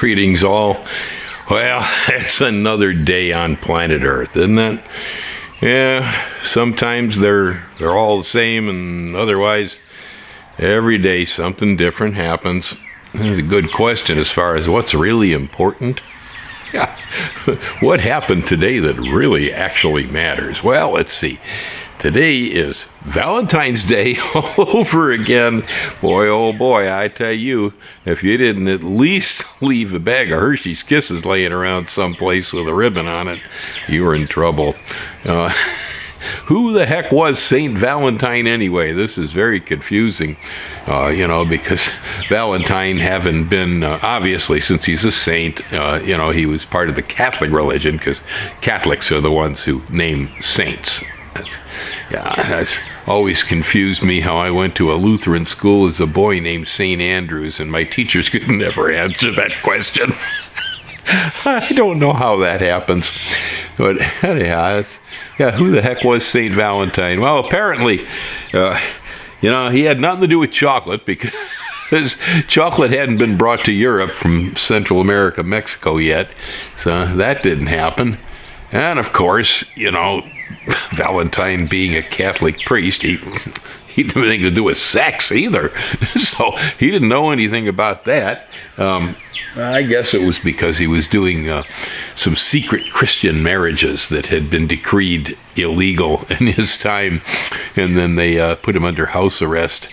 Greetings all. Well, it's another day on planet Earth, isn't it? Yeah, sometimes they're all the same, and otherwise, every day something different happens. It's a good question as far as what's really important. Yeah, what happened today that really actually matters? Well, let's see. Today is Valentine's Day all over again. Boy, oh boy, I tell you, if you didn't at least leave a bag of Hershey's Kisses laying around someplace with a ribbon on it, you were in trouble. Who the heck was Saint Valentine anyway? This is very confusing, because Valentine having been, obviously, since he's a saint, he was part of the Catholic religion, because Catholics are the ones who name saints. That's always confused me how I went to a Lutheran school as a boy named St. Andrews, and my teachers could never answer that question. I don't know how that happens. But anyhow, who the heck was St. Valentine? Well, apparently, he had nothing to do with chocolate, because chocolate hadn't been brought to Europe from Central America, Mexico yet, so that didn't happen. And of course, Valentine being a Catholic priest, he didn't have anything to do with sex either. So he didn't know anything about that. I guess it was because he was doing some secret Christian marriages that had been decreed illegal in his time, and then they put him under house arrest.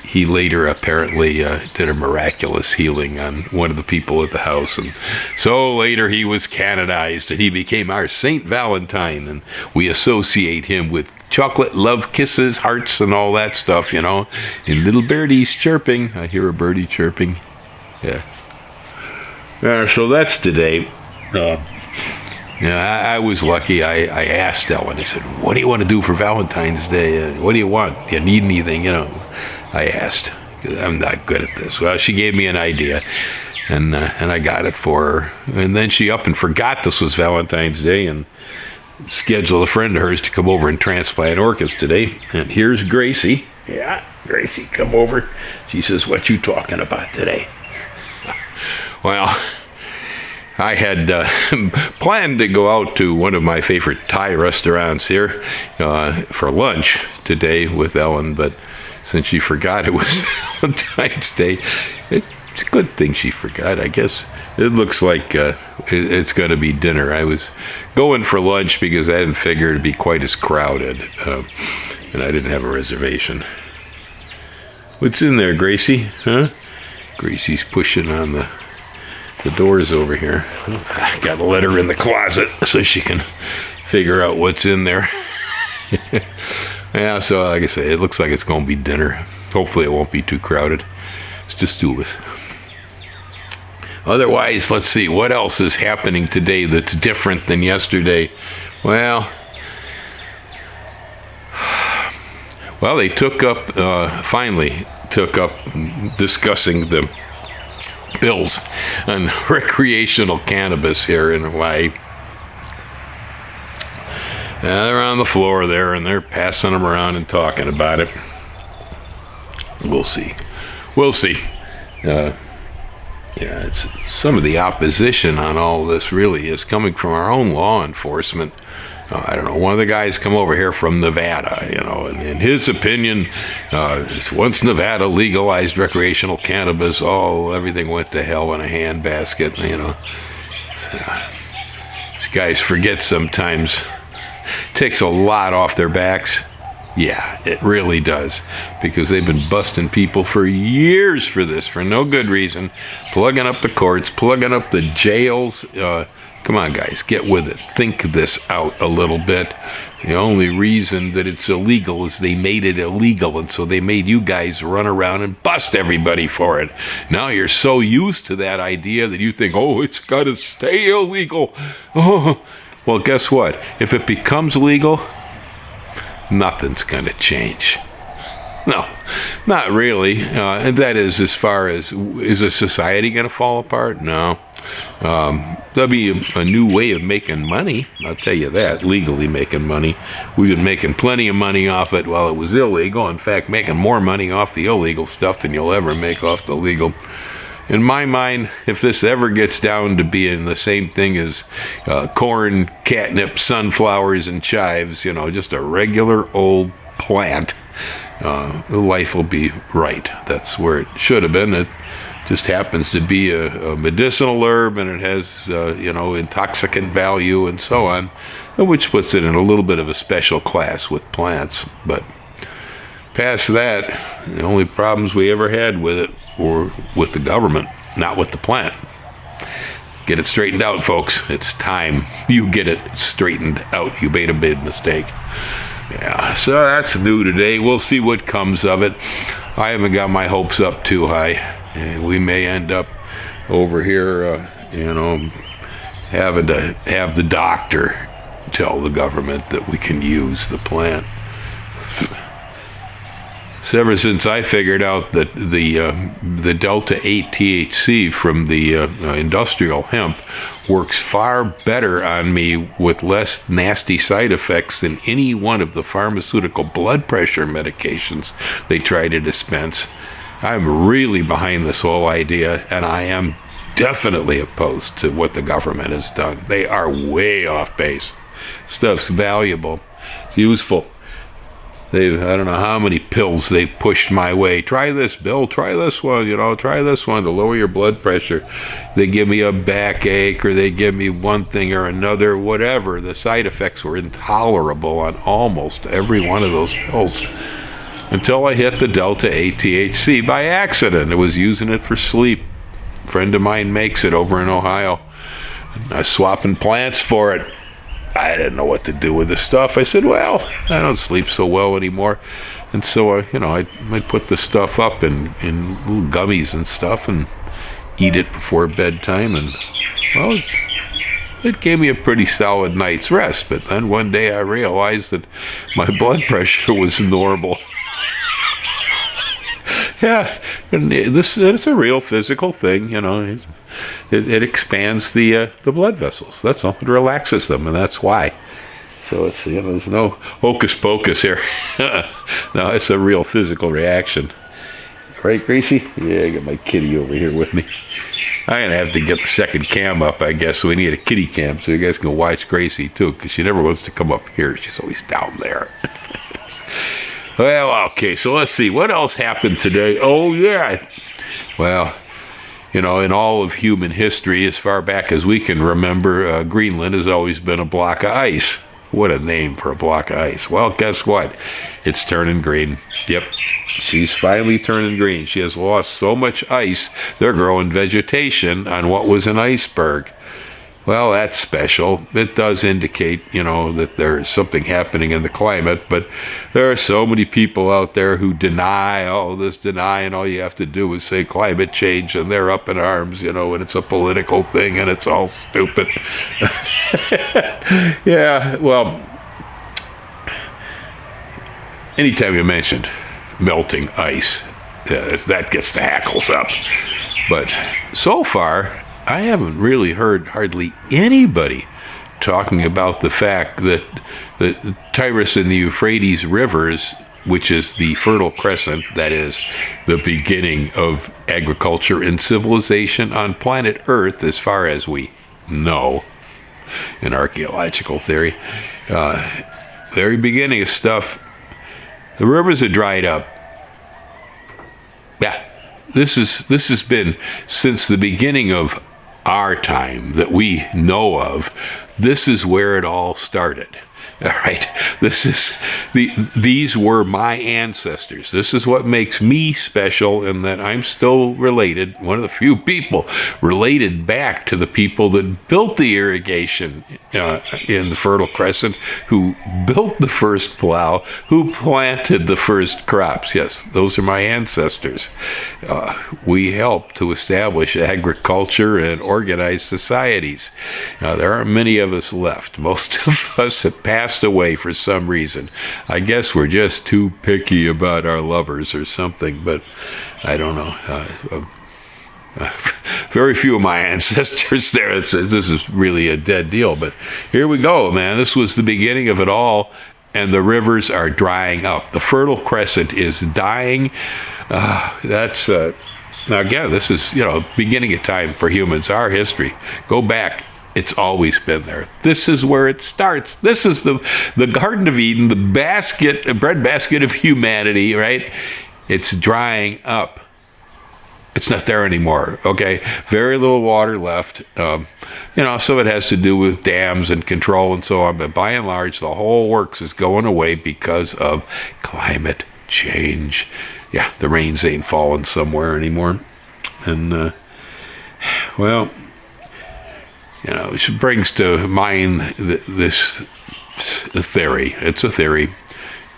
He later apparently did a miraculous healing on one of the people at the house, and so later he was canonized, and he became our Saint Valentine, and we associate him with chocolate, love, kisses, hearts, and all that stuff, and little birdies chirping. I hear a birdie chirping. Yeah. So that's today. I was lucky. I asked Ellen. I said, "What do you want to do for Valentine's Day? What do you want? Do you need anything?" I asked. I'm not good at this. Well, she gave me an idea, and I got it for her. And then she up and forgot this was Valentine's Day and scheduled a friend of hers to come over and transplant orchids today. And here's Gracie. Yeah, Gracie, come over. She says, "What you talking about today?" Well, I had planned to go out to one of my favorite Thai restaurants here for lunch today with Ellen, but since she forgot it was Valentine's Day, it's a good thing she forgot, I guess. It looks like it's going to be dinner. I was going for lunch because I didn't figure it'd be quite as crowded, and I didn't have a reservation. What's in there, Gracie? Huh? Gracie's pushing on the doors over here. I got to let her in the closet so she can figure out what's in there. Yeah, so like I say, it looks like it's going to be dinner. Hopefully it won't be too crowded. It's just two of us. Otherwise, let's see, what else is happening today that's different than yesterday? Well, they finally took up discussing the bills on recreational cannabis here in Hawaii. They're on the floor there, and they're passing them around and talking about it. We'll see. It's some of the opposition on all this really is coming from our own law enforcement. I don't know, one of the guys come over here from Nevada, and in his opinion, once Nevada legalized recreational cannabis, everything went to hell in a handbasket, These guys forget sometimes. It takes a lot off their backs. Yeah, it really does, because they've been busting people for years for this, for no good reason, plugging up the courts, plugging up the jails. Come on, guys, get with it. Think this out a little bit. The only reason that it's illegal is they made it illegal, and so they made you guys run around and bust everybody for it. Now you're so used to that idea that you think, it's got to stay illegal. Well, guess what? If it becomes legal, nothing's going to change. No, not really. And that is as far as, is a society going to fall apart? No. There'll be a new way of making money, I'll tell you that, legally making money. We've been making plenty of money off it while it was illegal. In fact, making more money off the illegal stuff than you'll ever make off the legal. in my mind, if this ever gets down to being the same thing as corn, catnip, sunflowers, and chives, just a regular old plant, life will be right. That's where it should have been. It just happens to be a medicinal herb, and it has, intoxicant value and so on, which puts it in a little bit of a special class with plants. But past that, the only problems we ever had with it were with the government, not with the plant. Get it straightened out, folks. It's time you get it straightened out. You made a big mistake. Yeah, so that's new today. We'll see what comes of it. I haven't got my hopes up too high. And we may end up over here, having to have the doctor tell the government that we can use the plant. So ever since I figured out that the Delta-8 THC from the industrial hemp works far better on me with less nasty side effects than any one of the pharmaceutical blood pressure medications they try to dispense, I'm really behind this whole idea, and I am definitely opposed to what the government has done. They are way off base. Stuff's valuable. It's useful. I don't know how many pills they've pushed my way. Try this, Bill. Try this one. Try this one to lower your blood pressure. They give me a backache, or they give me one thing or another, whatever. The side effects were intolerable on almost every one of those pills until I hit the Delta-8 THC by accident. I was using it for sleep. A friend of mine makes it over in Ohio. I was swapping plants for it. I didn't know what to do with the stuff. I said, well, I don't sleep so well anymore. And so, I'd put the stuff up in little gummies and stuff and eat it before bedtime. And, well, it gave me a pretty solid night's rest. But then one day I realized that my blood pressure was normal. Yeah, and it's a real physical thing, It expands the blood vessels. That's all. It relaxes them, and that's why. So it's there's no hocus pocus here. No, it's a real physical reaction. Right, Gracie? Yeah, I got my kitty over here with me. I'm gonna have to get the second cam up, I guess. So we need a kitty cam so you guys can watch Gracie too, because she never wants to come up here. She's always down there. Well, okay. So let's see what else happened today. Oh yeah. Well, in all of human history, as far back as we can remember, Greenland has always been a block of ice. What a name for a block of ice. Well, guess what? It's turning green. Yep, she's finally turning green. She has lost so much ice, they're growing vegetation on what was an iceberg. Well, that's special. It does indicate, that there's something happening in the climate, but there are so many people out there who deny all this, and all you have to do is say climate change, and they're up in arms, and it's a political thing, and it's all stupid. Yeah, well, anytime you mention melting ice, that gets the hackles up. But so far, I haven't really heard hardly anybody talking about the fact that the Tigris and the Euphrates rivers, which is the Fertile Crescent, that is the beginning of agriculture and civilization on planet Earth, as far as we know in archaeological theory, very beginning of stuff, the rivers have dried up. Yeah, this has been since the beginning of our time that we know of. This is where it all started. All right, these were my ancestors. This is what makes me special, in that I'm still related, one of the few people related back to the people that built the irrigation in the Fertile Crescent, who built the first plow, who planted the first crops. Yes, those are my ancestors. We helped to establish agriculture and organize societies. Now, there aren't many of us left. Most of us have passed away for some reason. I guess we're just too picky about our lovers or something, but I don't know. Very few of my ancestors there. This is really a dead deal, but here we go, man. This was the beginning of it all, and the rivers are drying up. The Fertile Crescent is dying. That's Now, again, this is, beginning of time for humans, our history. Go back. It's always been there. This is where it starts. This is the Garden of Eden, the breadbasket of humanity, right? It's drying up. It's not there anymore, okay? Very little water left. Some of it has to do with dams and control and so on, but by and large, the whole works is going away because of climate change. Yeah, the rains ain't falling somewhere anymore. And, it brings to mind this theory. It's a theory,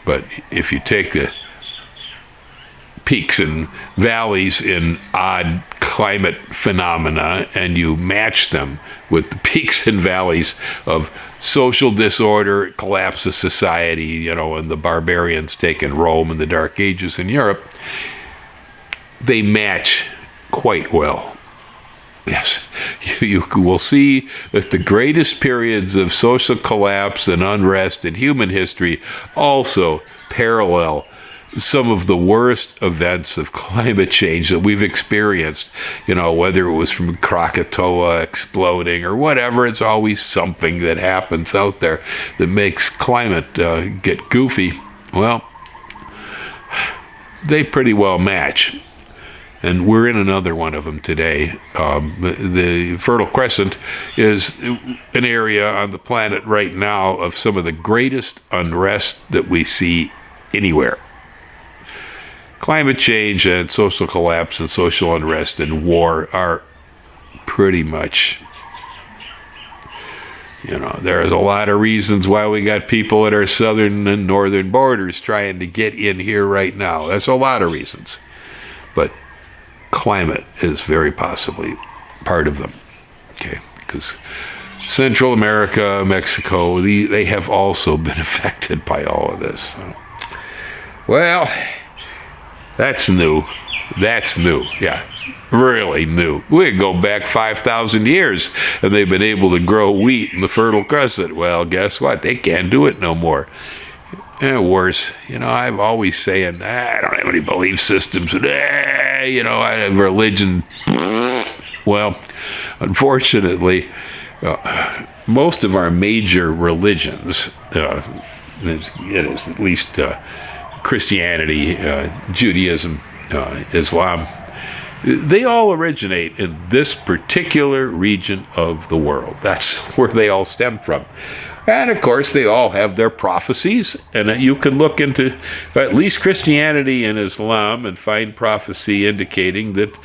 but if you take the peaks and valleys in odd climate phenomena and you match them with the peaks and valleys of social disorder, collapse of society, and the barbarians taking Rome in the Dark Ages in Europe, they match quite well. Yes, you will see that the greatest periods of social collapse and unrest in human history also parallel some of the worst events of climate change that we've experienced, whether it was from Krakatoa exploding or whatever. It's always something that happens out there that makes climate get goofy. Well, they pretty well match. And we're in another one of them today. The Fertile Crescent is an area on the planet right now of some of the greatest unrest that we see anywhere. Climate change and social collapse and social unrest and war are pretty much, there's a lot of reasons why we got people at our southern and northern borders trying to get in here right now. There's a lot of reasons. But climate is very possibly part of them, okay? Because Central America, Mexico, they have also been affected by all of this. So. Well, that's new. Yeah, really new. We could go back 5,000 years, and they've been able to grow wheat in the Fertile Crescent. Well, guess what? They can't do it no more. And worse, I'm always saying, I don't have any belief systems. I have religion. Well, unfortunately, most of our major religions, it is at least Christianity, Judaism, Islam, they all originate in this particular region of the world. That's where they all stem from. And of course, they all have their prophecies, and you can look into at least Christianity and Islam and find prophecy indicating that,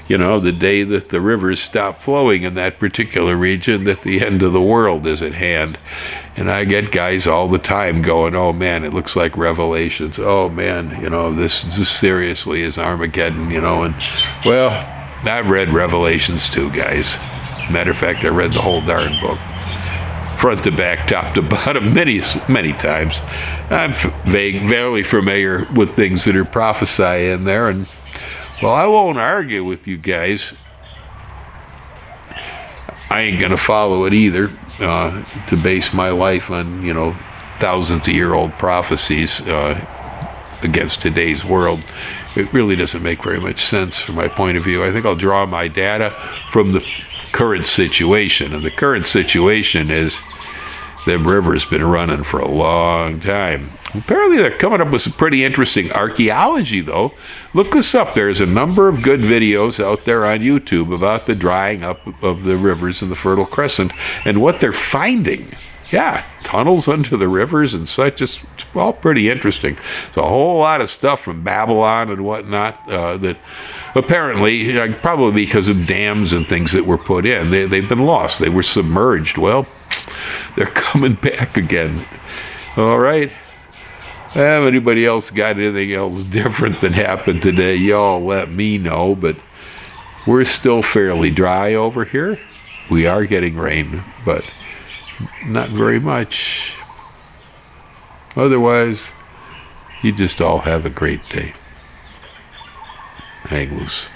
the day that the rivers stop flowing in that particular region, that the end of the world is at hand. And I get guys all the time going, oh man, it looks like Revelations. Oh man, this seriously is Armageddon, and well, I've read Revelations too, guys. Matter of fact, I read the whole darn book. Front to back, top to bottom, many times. I'm very familiar with things that are prophesied in there, and well, I won't argue with you guys. I ain't gonna follow it either, to base my life on, thousands of year old prophecies against today's world. It really doesn't make very much sense from my point of view. I think I'll draw my data from the current situation, and the current situation is them rivers been running for a long time. Apparently they're coming up with some pretty interesting archaeology, though. Look this up. There's a number of good videos out there on YouTube about the drying up of the rivers in the Fertile Crescent and what they're finding. Yeah, tunnels under the rivers and such. It's all pretty interesting. It's a whole lot of stuff from Babylon and whatnot that apparently, probably because of dams and things that were put in, they've been lost. They were submerged. Well, they're coming back again. All right. Have anybody else got anything else different that happened today? Y'all let me know, but we're still fairly dry over here. We are getting rain, but not very much. Otherwise, you just all have a great day. Hang loose.